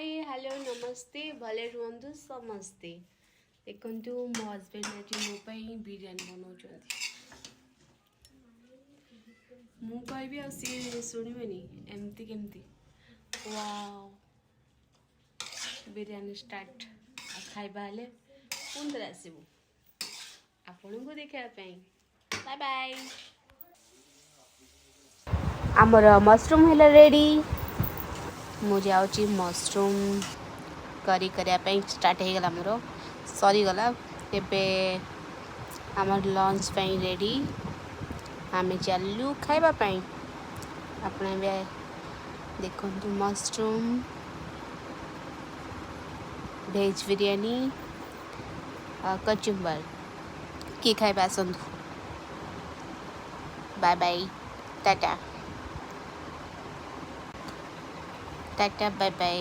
Hi hello नमस्ते भले रुहतु समस्ते देखु मो हजबैंड आज मो बिरयानी बनाऊँ मु कहि आ शुणवे एमती केमती वाओ बिरयानी स्टार्ट खाइबा हेले पुणी थे आसबू आपण को देखापी बाय बाय आमर मशरूम है रेडी मु जाऊँगी मशरूम करी करने स्टार्ट हो गला मोर सरीगला एबे आमर लंच पाई रेडी आमे चलू खाइबापी आपण देखु मशरूम भेज बिरयानी कचुम्बर किए खाइबा आसतु बाय बाय टाटा टाटा बाय बाय।